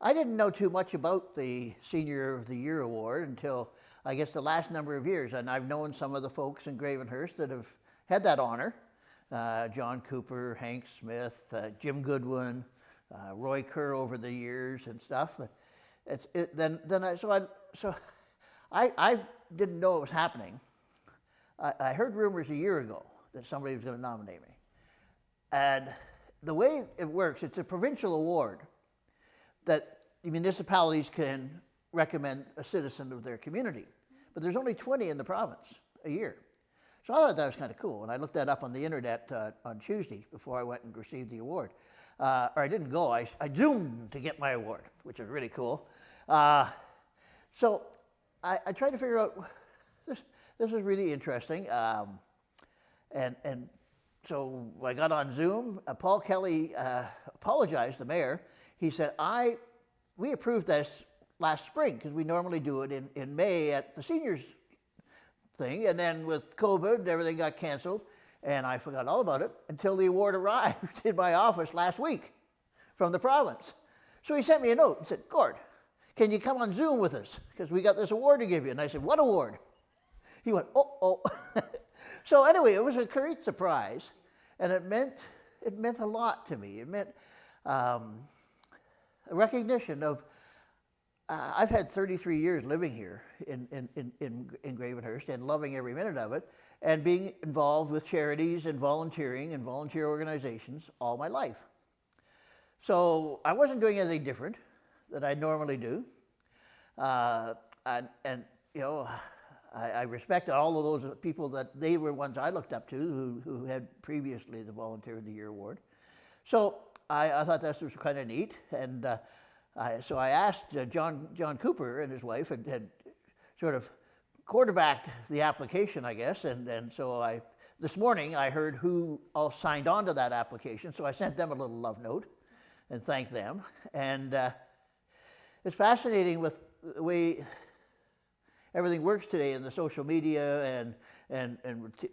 I didn't know too much about the Senior of the Year award until I guess the last number of years, and I've known some of the folks in Gravenhurst that have had that honor. John Cooper, Hank Smith, Jim Goodwin, Roy Kerr over the years and stuff. I didn't know it was happening. I heard rumors a year ago that somebody was going to nominate me. And the way it works, it's a provincial award that the municipalities can recommend a citizen of their community. But there's only 20 in the province a year. So I thought that was kind of cool. And I looked that up on the internet on Tuesday before I went and received the award. Or I didn't go, I zoomed to get my award, which was really cool. So I tried to figure out, this is really interesting. And so I got on Zoom. Paul Kelly apologized, the mayor. He said, we approved this last spring because we normally do it in May at the seniors thing. And then with COVID, everything got canceled. And I forgot all about it until the award arrived in my office last week from the province. So he sent me a note and said, Gord, can you come on Zoom with us? Because we got this award to give you. And I said, what award? He went, oh. So anyway, it was a great surprise. And it meant a lot to me. It meant a recognition of, I've had 33 years living here in Gravenhurst and loving every minute of it, and being involved with charities and volunteering and volunteer organizations all my life. So I wasn't doing anything different that I normally do. And you know, I respect all of those people that they were ones I looked up to who had previously the Volunteer of the Year award. So I thought this was kind of neat, and so I asked John Cooper and his wife had sort of quarterbacked the application, I guess, and so this morning I heard who all signed on to that application, so I sent them a little love note and thanked them. And it's fascinating with the way everything works today in the social media and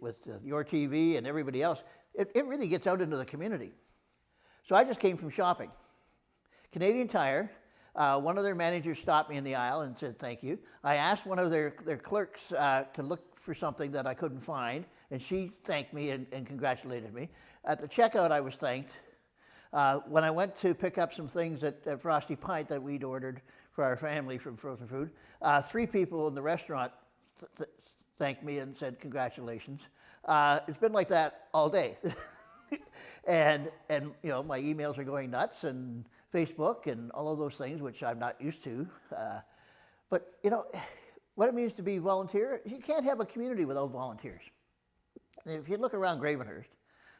with your TV and everybody else. It really gets out into the community. So I just came from shopping. Canadian Tire, one of their managers stopped me in the aisle and said thank you. I asked one of their clerks to look for something that I couldn't find, and she thanked me and congratulated me. At the checkout, I was thanked. When I went to pick up some things at Frosty Pint that we'd ordered for our family from frozen food, 3 people in the restaurant thanked me and said congratulations. It's been like that all day. and you know, my emails are going nuts, and Facebook and all of those things, which I'm not used to. But you know, what it means to be a volunteer, you can't have a community without volunteers. And if you look around Gravenhurst,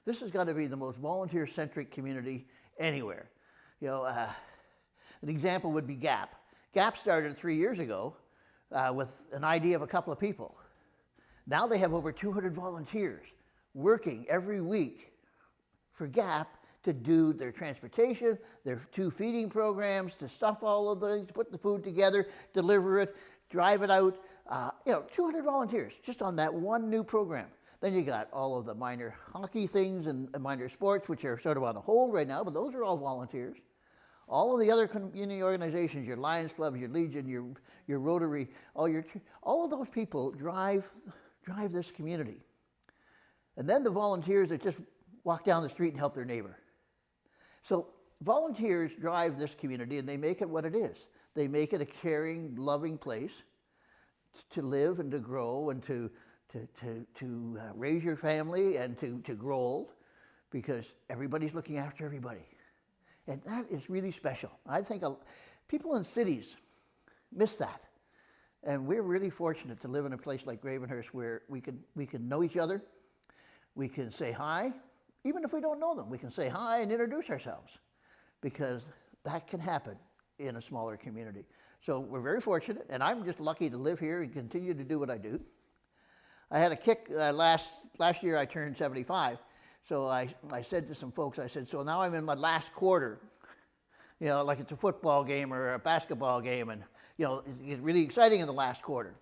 this has got to be the most volunteer-centric community anywhere. You know, an example would be GAP. GAP started 3 years ago with an idea of a couple of people. Now they have over 200 volunteers working every week for GAP to do their transportation, their 2 feeding programs, to stuff all of things, put the food together, deliver it, drive it out. You know, 200 volunteers just on that one new program. Then you got all of the minor hockey things and minor sports, which are sort of on the hold right now, but those are all volunteers. All of the other community organizations, your Lions Club, your Legion, your Rotary, all of those people drive this community. And then the volunteers that just walk down the street and help their neighbor. So volunteers drive this community, and they make it what it is. They make it a caring, loving place to live and to grow and to raise your family and to grow old, because everybody's looking after everybody. And that is really special. I think people in cities miss that. And we're really fortunate to live in a place like Gravenhurst where we can know each other, we can say hi, even if we don't know them, we can say hi and introduce ourselves, because that can happen in a smaller community. So we're very fortunate, and I'm just lucky to live here and continue to do what I do. I had a kick last year. I turned 75, so I said to some folks, I said, so now I'm in my last quarter, you know, like it's a football game or a basketball game, and you know, it's really exciting in the last quarter.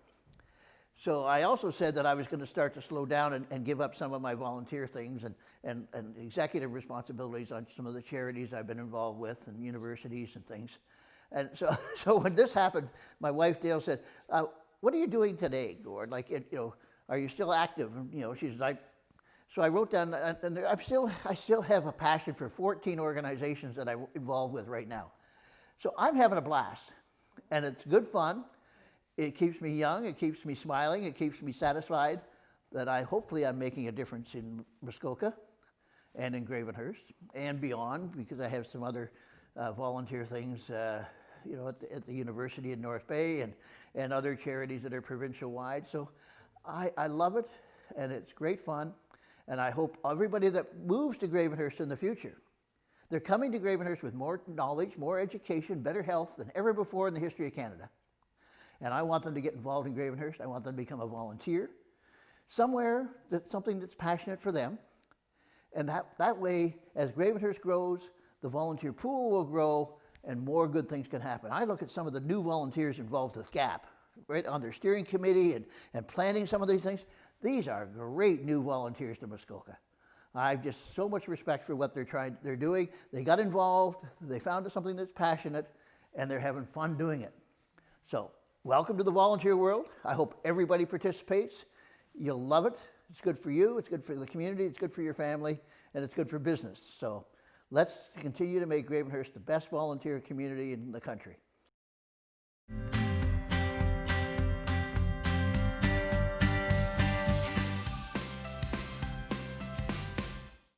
So I also said that I was going to start to slow down and give up some of my volunteer things and executive responsibilities on some of the charities I've been involved with and universities and things. And so, so when this happened, my wife Dale said, "What are you doing today, Gord? Like, are you still active?" And, she's like, so I wrote down, and I still have a passion for 14 organizations that I'm involved with right now. So I'm having a blast, and it's good fun. It keeps me young, it keeps me smiling, it keeps me satisfied that hopefully I'm making a difference in Muskoka and in Gravenhurst and beyond, because I have some other volunteer things, at the university in North Bay and other charities that are provincial wide. So I love it, and it's great fun, and I hope everybody that moves to Gravenhurst in the future, they're coming to Gravenhurst with more knowledge, more education, better health than ever before in the history of Canada. And I want them to get involved in Gravenhurst. I want them to become a volunteer somewhere, something that's passionate for them. And that way, as Gravenhurst grows, the volunteer pool will grow and more good things can happen. I look at some of the new volunteers involved with GAP, right, on their steering committee and planning some of these things. These are great new volunteers to Muskoka. I have just so much respect for what they're doing. They got involved, they found something that's passionate, and they're having fun doing it. So, welcome to the volunteer world. I hope everybody participates. You'll love it. It's good for you, it's good for the community, it's good for your family, and it's good for business. So let's continue to make Gravenhurst the best volunteer community in the country.